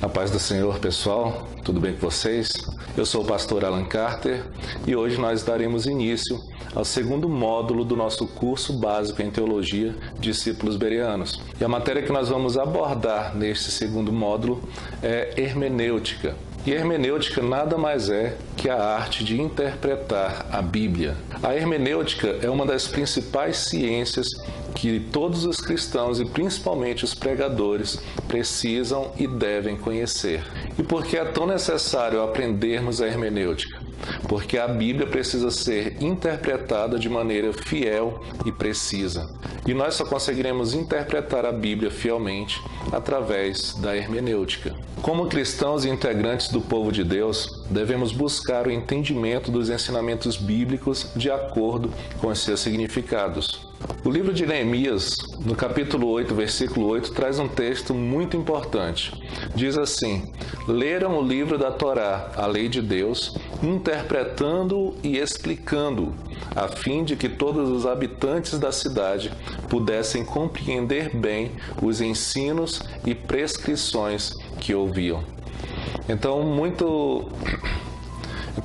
A paz do Senhor, pessoal, tudo bem com vocês? Eu sou o pastor Alan Carter e hoje nós daremos início ao segundo módulo do nosso curso básico em Teologia, Discípulos Bereanos. E a matéria que nós vamos abordar neste segundo módulo é hermenêutica. E hermenêutica nada mais é que a arte de interpretar a Bíblia. A hermenêutica é uma das principais ciências que todos os cristãos e principalmente os pregadores precisam e devem conhecer. E por que é tão necessário aprendermos a hermenêutica? Porque a Bíblia precisa ser interpretada de maneira fiel e precisa. E nós só conseguiremos interpretar a Bíblia fielmente através da hermenêutica. Como cristãos e integrantes do povo de Deus, devemos buscar o entendimento dos ensinamentos bíblicos de acordo com os seus significados. O livro de Neemias, no capítulo 8, versículo 8, traz um texto muito importante. Diz assim: leram o livro da Torá, a lei de Deus, interpretando-o e explicando-o, a fim de que todos os habitantes da cidade pudessem compreender bem os ensinos e prescrições que ouviam. Então,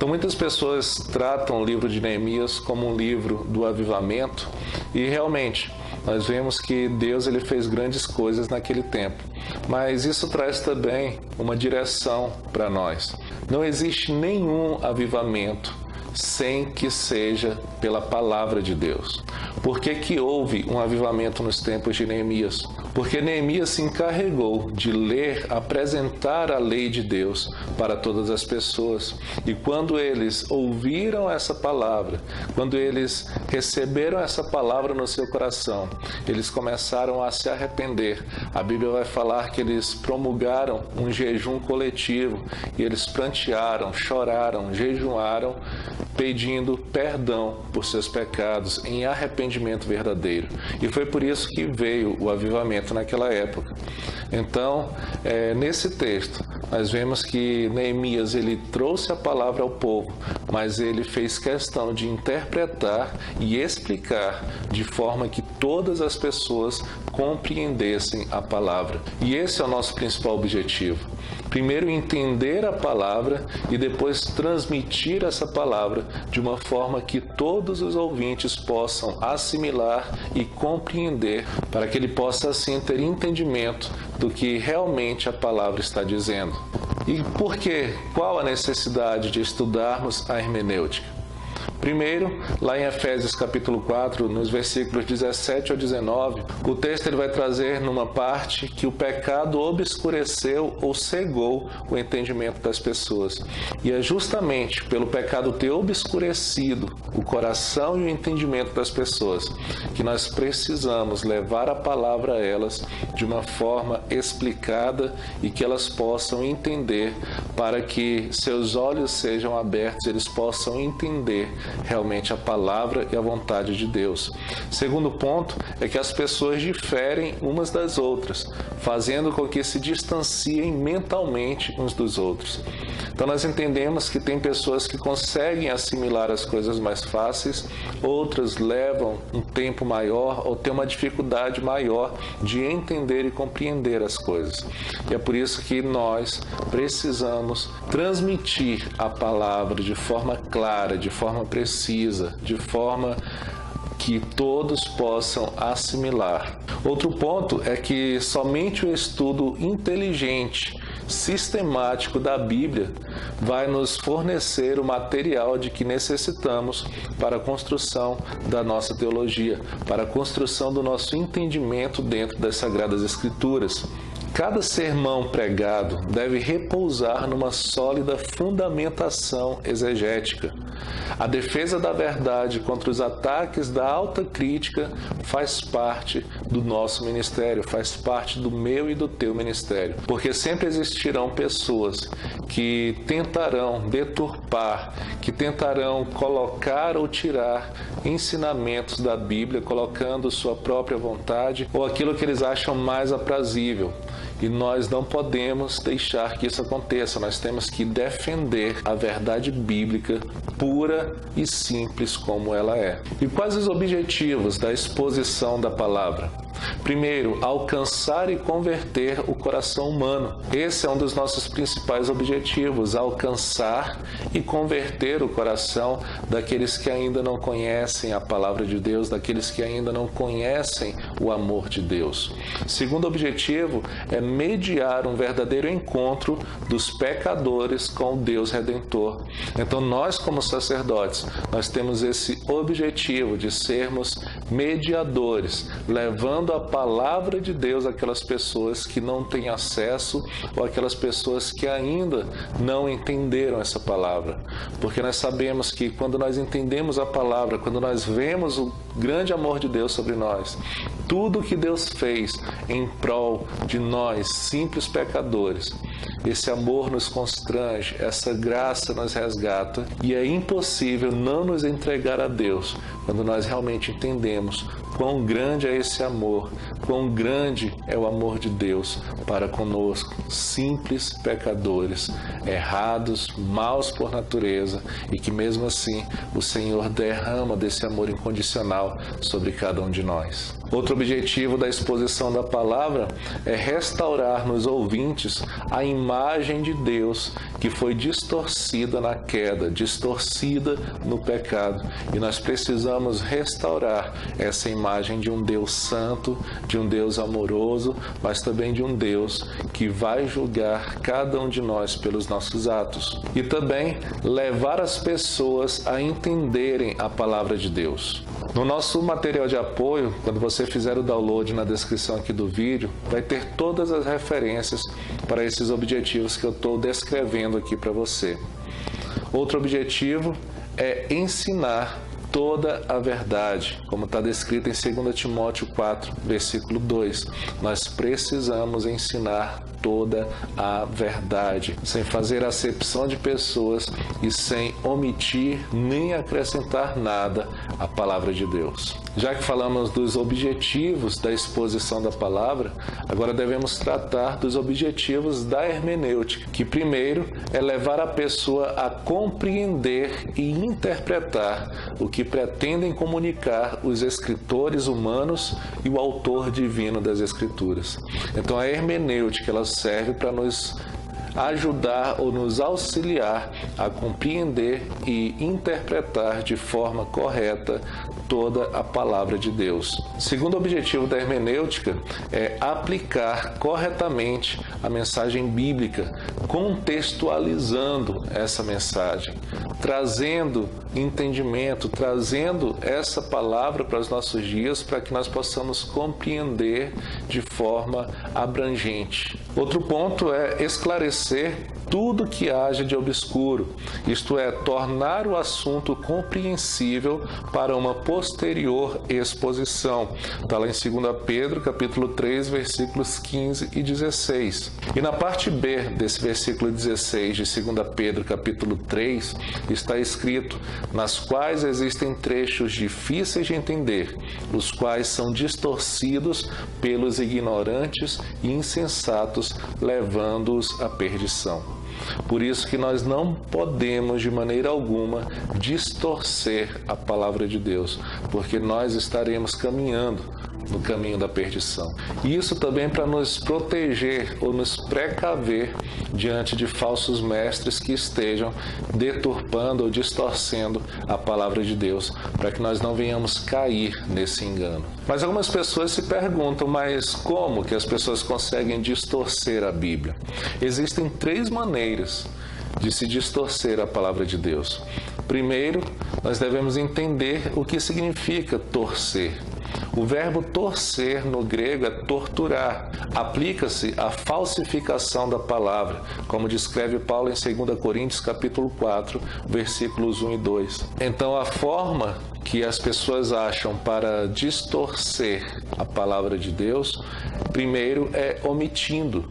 muitas pessoas tratam o livro de Neemias como um livro do avivamento e realmente nós vemos que Deus ele fez grandes coisas naquele tempo, mas isso traz também uma direção para nós. Não existe nenhum avivamento sem que seja pela palavra de Deus. Por que houve um avivamento nos tempos de Neemias? Porque Neemias se encarregou de ler, apresentar a lei de Deus para todas as pessoas. E quando eles ouviram essa palavra, quando eles receberam essa palavra no seu coração, eles começaram a se arrepender. A Bíblia vai falar que eles promulgaram um jejum coletivo e eles prantearam, choraram, jejuaram, pedindo perdão por seus pecados em arrependimento verdadeiro. E foi por isso que veio o avivamento naquela época. Então, nesse texto, nós vemos que Neemias ele trouxe a palavra ao povo, mas ele fez questão de interpretar e explicar de forma que todas as pessoas compreendessem a palavra. E esse é o nosso principal objetivo. Primeiro entender a palavra e depois transmitir essa palavra de uma forma que todos os ouvintes possam assimilar e compreender, para que ele possa assim ter entendimento do que realmente a palavra está dizendo. E por quê? Qual a necessidade de estudarmos a hermenêutica? Primeiro, lá em Efésios capítulo 4, nos versículos 17 ao 19, o texto ele vai trazer numa parte que o pecado obscureceu ou cegou o entendimento das pessoas. E é justamente pelo pecado ter obscurecido o coração e o entendimento das pessoas que nós precisamos levar a palavra a elas de uma forma explicada e que elas possam entender, para que seus olhos sejam abertos e eles possam entender realmente a palavra e a vontade de Deus. Segundo ponto é que as pessoas diferem umas das outras, fazendo com que se distanciem mentalmente uns dos outros. Então nós entendemos que tem pessoas que conseguem assimilar as coisas mais fáceis, outras levam um tempo maior ou têm uma dificuldade maior de entender e compreender as coisas. E é por isso que nós precisamos transmitir a palavra de forma clara, de forma precisa, de forma que todos possam assimilar. Outro ponto é que somente o estudo inteligente, sistemático da Bíblia vai nos fornecer o material de que necessitamos para a construção da nossa teologia, para a construção do nosso entendimento dentro das Sagradas Escrituras. Cada sermão pregado deve repousar numa sólida fundamentação exegética. A defesa da verdade contra os ataques da alta crítica faz parte do nosso ministério, faz parte do meu e do teu ministério, porque sempre existirão pessoas que tentarão deturpar, que tentarão colocar ou tirar ensinamentos da Bíblia, colocando sua própria vontade ou aquilo que eles acham mais aprazível. E nós não podemos deixar que isso aconteça. Nós temos que defender a verdade bíblica pura e simples como ela é. E quais os objetivos da exposição da palavra? Primeiro, alcançar e converter o coração humano. Esse é um dos nossos principais objetivos, alcançar e converter o coração daqueles que ainda não conhecem a palavra de Deus, daqueles que ainda não conhecem o amor de Deus. Segundo objetivo é mediar um verdadeiro encontro dos pecadores com o Deus Redentor. Então nós, como sacerdotes, nós temos esse objetivo de sermos mediadores, levando a palavra de Deus àquelas pessoas que não têm acesso ou aquelas pessoas que ainda não entenderam essa palavra. Porque nós sabemos que quando nós entendemos a palavra, quando nós vemos o grande amor de Deus sobre nós, tudo que Deus fez em prol de nós, simples pecadores, esse amor nos constrange, essa graça nos resgata e é impossível não nos entregar a Deus quando nós realmente entendemos quão grande é esse amor, quão grande é o amor de Deus para conosco, simples pecadores, errados, maus por natureza, e que mesmo assim o Senhor derrama desse amor incondicional sobre cada um de nós. Outro objetivo da exposição da palavra é restaurar nos ouvintes a imagem de Deus que foi distorcida na queda, distorcida no pecado. E nós precisamos restaurar essa imagem de um Deus santo, de um Deus amoroso, mas também de um Deus que vai julgar cada um de nós pelos nossos atos. E também levar as pessoas a entenderem a palavra de Deus. No nosso material de apoio, quando você fizer o download na descrição aqui do vídeo, vai ter todas as referências para esses objetivos que eu estou descrevendo aqui para você. Outro objetivo é ensinar toda a verdade, como está descrito em 2 Timóteo 4, versículo 2. Nós precisamos ensinar toda a verdade, sem fazer acepção de pessoas e sem omitir nem acrescentar nada à palavra de Deus. Já que falamos dos objetivos da exposição da palavra, agora devemos tratar dos objetivos da hermenêutica, que primeiro é levar a pessoa a compreender e interpretar o que pretendem comunicar os escritores humanos e o autor divino das Escrituras. Então a hermenêutica ela serve para nos ajudar ou nos auxiliar a compreender e interpretar de forma correta toda a palavra de Deus. Segundo objetivo da hermenêutica é aplicar corretamente a mensagem bíblica, contextualizando essa mensagem, trazendo entendimento, trazendo essa palavra para os nossos dias para que nós possamos compreender de forma abrangente. Outro ponto é esclarecer tudo que haja de obscuro, isto é, tornar o assunto compreensível para uma posterior exposição. Está lá em 2 Pedro, capítulo 3, versículos 15 e 16. E na parte B desse versículo 16 de 2 Pedro, capítulo 3, está escrito: nas quais existem trechos difíceis de entender, os quais são distorcidos pelos ignorantes e insensatos, levando-os à perdição. Por isso que nós não podemos de maneira alguma distorcer a palavra de Deus, porque nós estaremos caminhando no caminho da perdição. E isso também para nos proteger ou nos precaver diante de falsos mestres que estejam deturpando ou distorcendo a palavra de Deus, para que nós não venhamos cair nesse engano. Mas algumas pessoas se perguntam, mas como que as pessoas conseguem distorcer a Bíblia? Existem 3 maneiras de se distorcer a palavra de Deus. Primeiro, nós devemos entender o que significa torcer. O verbo torcer no grego é torturar. Aplica-se à falsificação da palavra, como descreve Paulo em 2 Coríntios capítulo 4, versículos 1 e 2. Então, a forma que as pessoas acham para distorcer a palavra de Deus, primeiro é omitindo.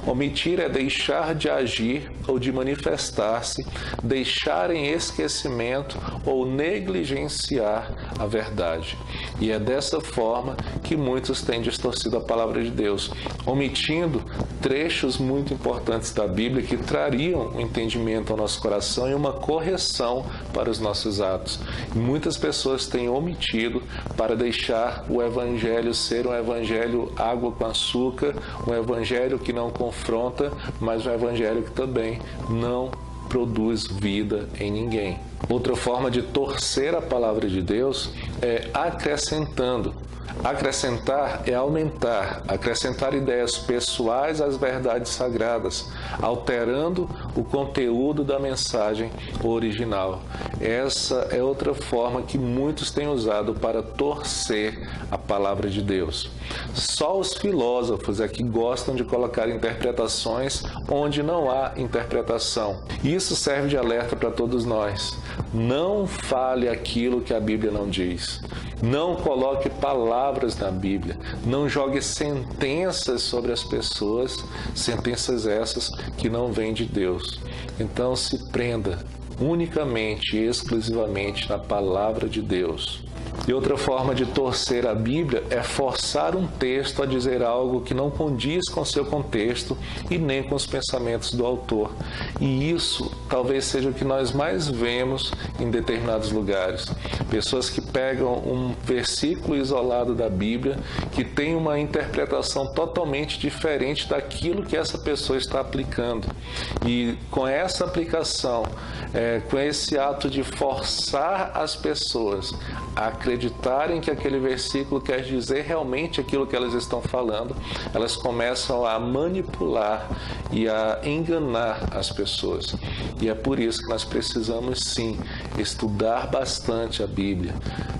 Omitir é deixar de agir ou de manifestar-se, deixar em esquecimento ou negligenciar a verdade. E é dessa forma que muitos têm distorcido a palavra de Deus, omitindo trechos muito importantes da Bíblia que trariam um entendimento ao nosso coração e uma correção para os nossos atos. E muitas pessoas têm omitido para deixar o Evangelho ser um Evangelho água com açúcar, um Evangelho que não confronta, mas um Evangelho que também não produz vida em ninguém. Outra forma de torcer a palavra de Deus é acrescentando. Acrescentar é aumentar, acrescentar ideias pessoais às verdades sagradas, alterando o conteúdo da mensagem original. Essa é outra forma que muitos têm usado para torcer a palavra de Deus. Só os filósofos é que gostam de colocar interpretações onde não há interpretação. Isso serve de alerta para todos nós. Não fale aquilo que a Bíblia não diz. Não coloque palavras na Bíblia. Não jogue sentenças sobre as pessoas, sentenças essas que não vêm de Deus. Então se prenda unicamente e exclusivamente na palavra de Deus. E outra forma de torcer a Bíblia é forçar um texto a dizer algo que não condiz com seu contexto e nem com os pensamentos do autor. E isso talvez seja o que nós mais vemos em determinados lugares. Pessoas que pegam um versículo isolado da Bíblia, que tem uma interpretação totalmente diferente daquilo que essa pessoa está aplicando. E com essa aplicação, com esse ato de forçar as pessoas a acreditarem que aquele versículo quer dizer realmente aquilo que elas estão falando, elas começam a manipular e a enganar as pessoas. E é por isso que nós precisamos sim estudar bastante a Bíblia,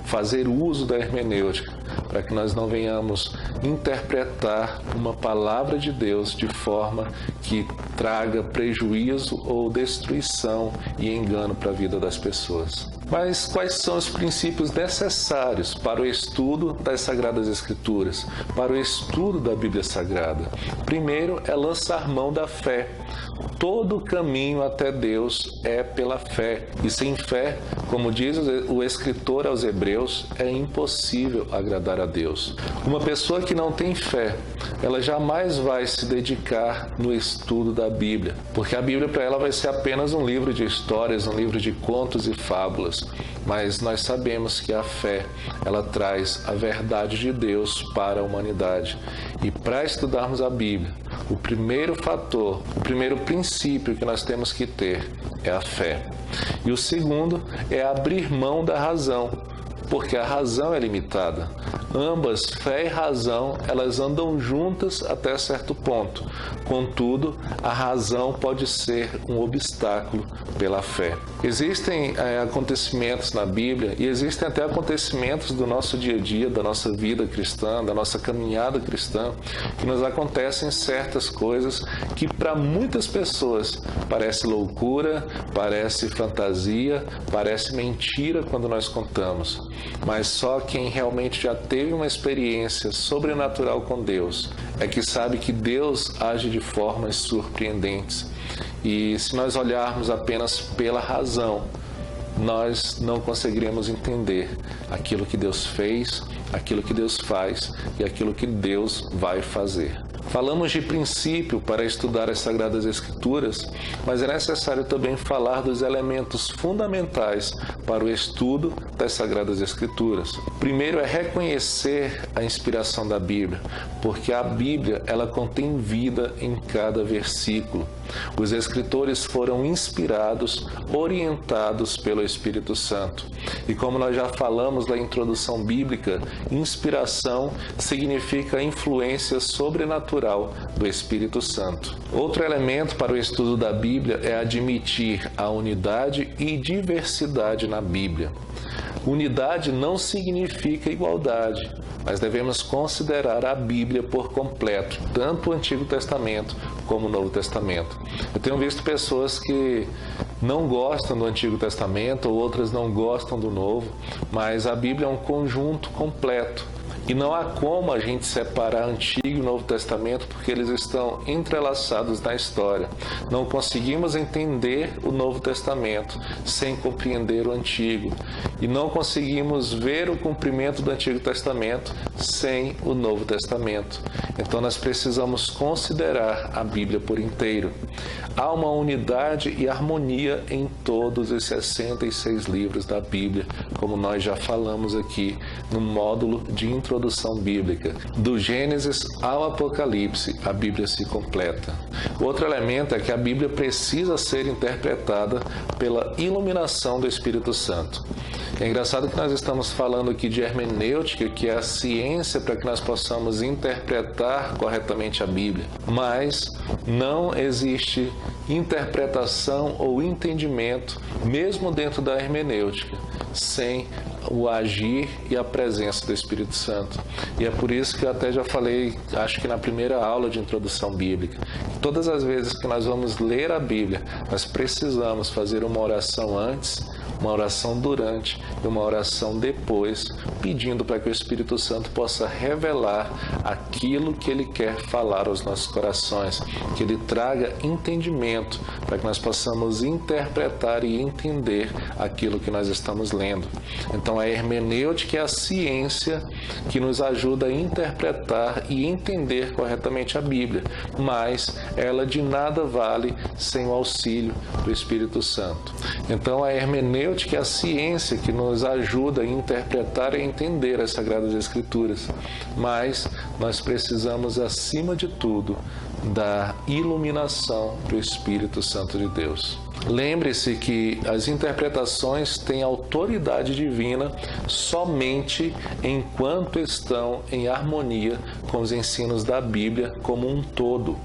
fazer uso da hermenêutica, para que nós não venhamos interpretar uma palavra de Deus de forma que traga prejuízo ou destruição e engano para a vida das pessoas. Mas quais são os princípios necessários para o estudo das Sagradas Escrituras, para o estudo da Bíblia Sagrada? Primeiro é lançar mão da fé. Todo o caminho até Deus é pela fé. E sem fé, como diz o escritor aos Hebreus, é impossível agradar a Deus. Uma pessoa que não tem fé, ela jamais vai se dedicar no estudo da Bíblia, porque a Bíblia para ela vai ser apenas um livro de histórias, um livro de contos e fábulas. Mas nós sabemos que a fé, ela traz a verdade de Deus para a humanidade. E para estudarmos a Bíblia, o primeiro fator, o primeiro princípio que nós temos que ter é a fé. E o segundo é abrir mão da razão, porque a razão é limitada. Ambas, fé e razão, elas andam juntas até certo ponto. Contudo, a razão pode ser um obstáculo pela fé. Existem acontecimentos na Bíblia e existem até acontecimentos do nosso dia a dia, da nossa vida cristã, da nossa caminhada cristã, que nos acontecem certas coisas que para muitas pessoas parece loucura, parece fantasia, parece mentira quando nós contamos. Mas só quem realmente já teve uma experiência sobrenatural com Deus é que sabe que Deus age de formas surpreendentes. E se nós olharmos apenas pela razão, nós não conseguiremos entender aquilo que Deus fez, aquilo que Deus faz e aquilo que Deus vai fazer. Falamos de princípio para estudar as Sagradas Escrituras, mas é necessário também falar dos elementos fundamentais para o estudo das Sagradas Escrituras. Primeiro é reconhecer a inspiração da Bíblia, porque a Bíblia ela contém vida em cada versículo. Os escritores foram inspirados, orientados pelo Espírito Santo. E como nós já falamos na introdução bíblica, inspiração significa influência sobrenatural do Espírito Santo. Outro elemento para o estudo da Bíblia é admitir a unidade e diversidade na Bíblia. Unidade não significa igualdade, mas devemos considerar a Bíblia por completo, tanto o Antigo Testamento como o Novo Testamento. Eu tenho visto pessoas que não gostam do Antigo Testamento, ou outras não gostam do Novo, mas a Bíblia é um conjunto completo. E não há como a gente separar Antigo e Novo Testamento porque eles estão entrelaçados na história. Não conseguimos entender o Novo Testamento sem compreender o Antigo. E não conseguimos ver o cumprimento do Antigo Testamento sem o Novo Testamento. Então nós precisamos considerar a Bíblia por inteiro. Há uma unidade e harmonia em todos os 66 livros da Bíblia, como nós já falamos aqui no módulo de introdução bíblica. Do Gênesis ao Apocalipse, a Bíblia se completa. Outro elemento é que a Bíblia precisa ser interpretada pela iluminação do Espírito Santo. É engraçado que nós estamos falando aqui de hermenêutica, que é a ciência para que nós possamos interpretar corretamente a Bíblia, mas não existe interpretação ou entendimento, mesmo dentro da hermenêutica, sem o agir e a presença do Espírito Santo. E é por isso que eu até já falei, acho que na primeira aula de introdução bíblica, todas as vezes que nós vamos ler a Bíblia, nós precisamos fazer uma oração antes, uma oração durante e uma oração depois, pedindo para que o Espírito Santo possa revelar aquilo que Ele quer falar aos nossos corações, que Ele traga entendimento para que nós possamos interpretar e entender aquilo que nós estamos lendo. Então a hermenêutica é a ciência que nos ajuda a interpretar e entender corretamente a Bíblia, mas ela de nada vale sem o auxílio do Espírito Santo. Então a hermenêutica é a ciência que nos ajuda a interpretar e entender as Sagradas Escrituras, mas nós precisamos, acima de tudo, da iluminação do Espírito Santo de Deus. Lembre-se que as interpretações têm autoridade divina somente enquanto estão em harmonia com os ensinos da Bíblia como um todo.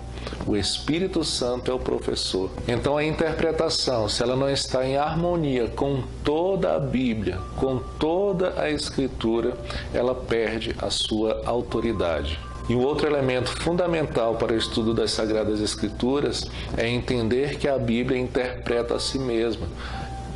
O Espírito Santo é o professor. Então a interpretação, se ela não está em harmonia com toda a Bíblia, com toda a Escritura, ela perde a sua autoridade. E o outro elemento fundamental para o estudo das Sagradas Escrituras é entender que a Bíblia interpreta a si mesma.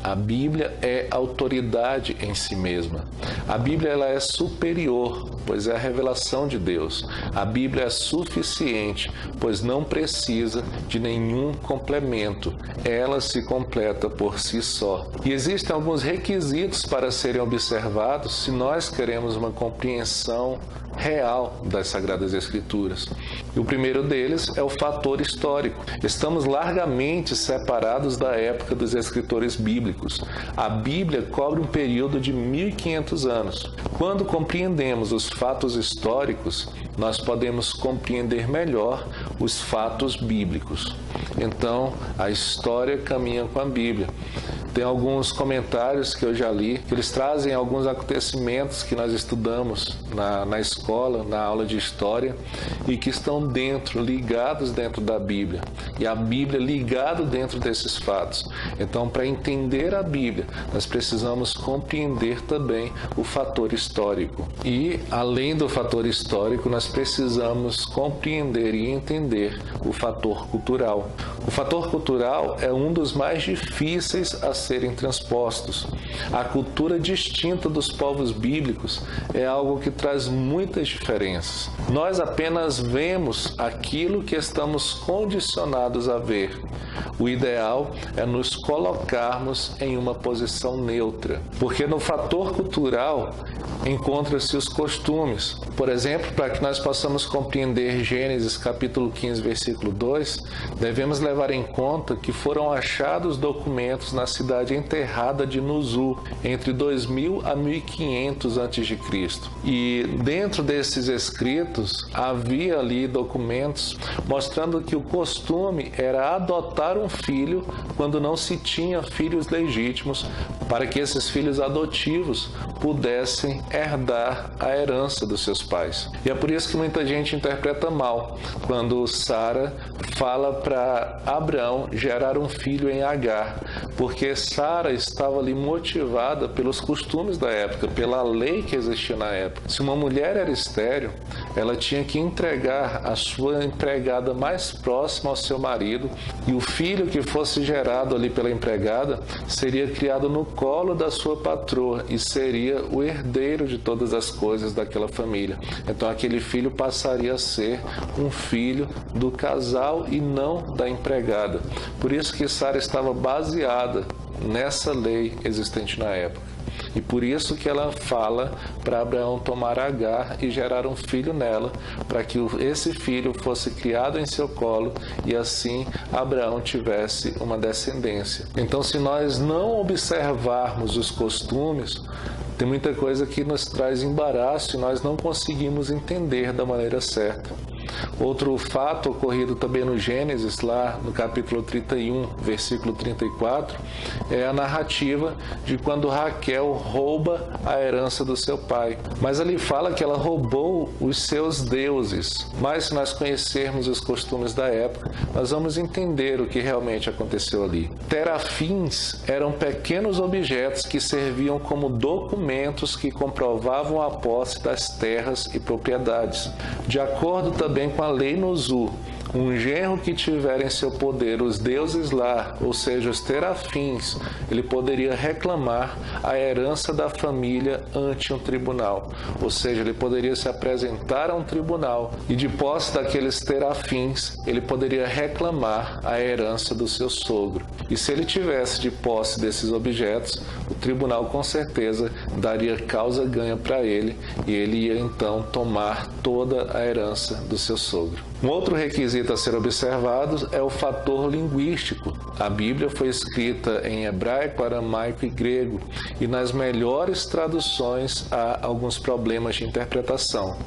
A Bíblia é autoridade em si mesma. A Bíblia ela é superior, pois é a revelação de Deus. A Bíblia é suficiente, pois não precisa de nenhum complemento. Ela se completa por si só. E existem alguns requisitos para serem observados se nós queremos uma compreensão real das Sagradas Escrituras. E o primeiro deles é o fator histórico. Estamos largamente separados da época dos escritores bíblicos. A Bíblia cobre um período de 1500 anos. Quando compreendemos os fatos históricos, nós podemos compreender melhor os fatos bíblicos. Então, a história caminha com a Bíblia. Tem alguns comentários que eu já li, que eles trazem alguns acontecimentos que nós estudamos na escola, na aula de história, e que estão ligados dentro da Bíblia. E a Bíblia ligada dentro desses fatos. Então, para entender a Bíblia, nós precisamos compreender também o fator histórico. E, além do fator histórico, nós precisamos compreender e entender o fator cultural. O fator cultural é um dos mais difíceis a serem transpostos. A cultura distinta dos povos bíblicos é algo que traz muitas diferenças. Nós apenas vemos aquilo que estamos condicionados a ver. O ideal é nos colocarmos em uma posição neutra, porque no fator cultural encontram-se os costumes. Por exemplo, para que nós possamos compreender Gênesis capítulo 15, versículo 2, devemos levar em conta que foram achados documentos na cidade enterrada de Nuzu, entre 2000 a 1500 a.C. E dentro desses escritos havia ali documentos mostrando que o costume era adotar um filho quando não se tinha filhos legítimos, para que esses filhos adotivos pudessem herdar a herança dos seus pais. E é por isso que muita gente interpreta mal quando Sara fala para Abraão gerar um filho em Agar, porque Sara estava ali motivada pelos costumes da época, pela lei que existia na época. Se uma mulher era estéril, ela tinha que entregar a sua empregada mais próxima ao seu marido, e o filho que fosse gerado ali pela empregada seria criado no colo da sua patroa e seria o herdeiro de todas as coisas daquela família. Então aquele filho passaria a ser um filho do casal e não da empregada. Por isso que Sara estava baseada nessa lei existente na época. E por isso que ela fala para Abraão tomar Agar e gerar um filho nela, para que esse filho fosse criado em seu colo e assim Abraão tivesse uma descendência. Então, se nós não observarmos os costumes, tem muita coisa que nos traz embaraço e nós não conseguimos entender da maneira certa. Outro fato ocorrido também no Gênesis, lá no capítulo 31, versículo 34, é a narrativa de quando Raquel rouba a herança do seu pai. Mas ali fala que ela roubou os seus deuses. Mas se nós conhecermos os costumes da época, nós vamos entender o que realmente aconteceu ali. Terafins eram pequenos objetos que serviam como documentos que comprovavam a posse das terras e propriedades. De acordo também com a lei Nozu, um genro que tiver em seu poder os deuses lá, ou seja, os terafins, ele poderia reclamar a herança da família ante um tribunal. Ou seja, ele poderia se apresentar a um tribunal e, de posse daqueles terafins, ele poderia reclamar a herança do seu sogro. E se ele tivesse de posse desses objetos, o tribunal com certeza daria causa ganha para ele e ele ia então tomar toda a herança do seu sogro. Um outro requisito a ser observado é o fator linguístico. A Bíblia foi escrita em hebraico, aramaico e grego, e nas melhores traduções há alguns problemas de interpretação.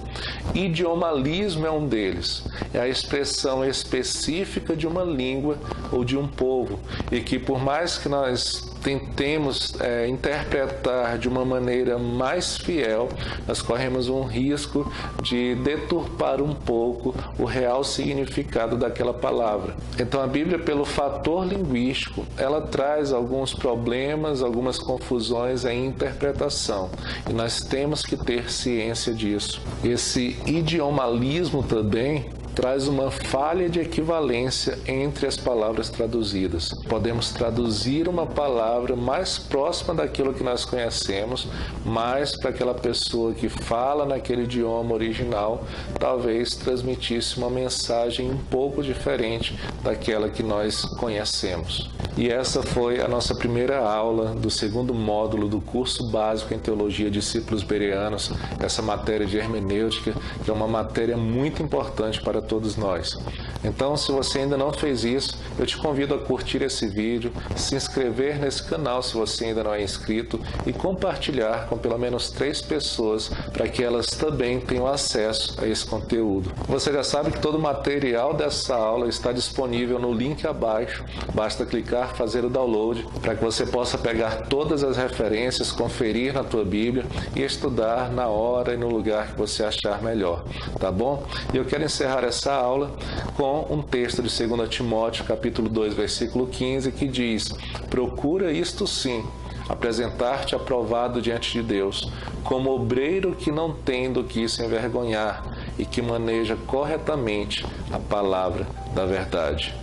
Idiomalismo é um deles. É a expressão específica de uma língua ou de um povo, e que por mais que nós tentemos interpretar de uma maneira mais fiel, nós corremos um risco de deturpar um pouco o real significado daquela palavra. Então a Bíblia, pelo fator linguístico, ela traz alguns problemas, algumas confusões em interpretação, e nós temos que ter ciência disso. Esse idiomalismo também traz uma falha de equivalência entre as palavras traduzidas. Podemos traduzir uma palavra mais próxima daquilo que nós conhecemos, mas para aquela pessoa que fala naquele idioma original, talvez transmitisse uma mensagem um pouco diferente daquela que nós conhecemos. E essa foi a nossa primeira aula do segundo módulo do curso básico em Teologia Discípulos Bereanos, essa matéria de hermenêutica, que é uma matéria muito importante para todos nós. Então, se você ainda não fez isso, eu te convido a curtir esse vídeo, se inscrever nesse canal se você ainda não é inscrito e compartilhar com pelo menos 3 pessoas para que elas também tenham acesso a esse conteúdo. Você já sabe que todo o material dessa aula está disponível no link abaixo, basta clicar, fazer o download para que você possa pegar todas as referências, conferir na tua Bíblia e estudar na hora e no lugar que você achar melhor, tá bom? E eu quero encerrar essa aula com um texto de 2 Timóteo, capítulo 2, versículo 15, que diz: procura isto sim, apresentar-te aprovado diante de Deus, como obreiro que não tem do que se envergonhar e que maneja corretamente a palavra da verdade.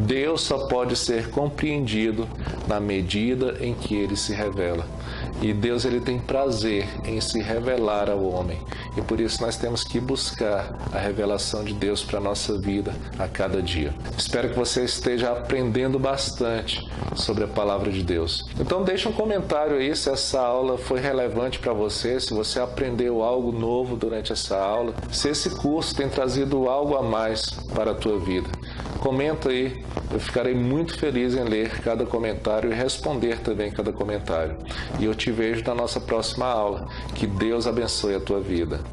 Deus só pode ser compreendido na medida em que Ele se revela. E Deus, Ele tem prazer em se revelar ao homem. E por isso nós temos que buscar a revelação de Deus para a nossa vida a cada dia. Espero que você esteja aprendendo bastante sobre a palavra de Deus. Então deixa um comentário aí se essa aula foi relevante para você, se você aprendeu algo novo durante essa aula, se esse curso tem trazido algo a mais para a tua vida. Comenta aí, eu ficarei muito feliz em ler cada comentário e responder também cada comentário. E eu te vejo na nossa próxima aula. Que Deus abençoe a tua vida.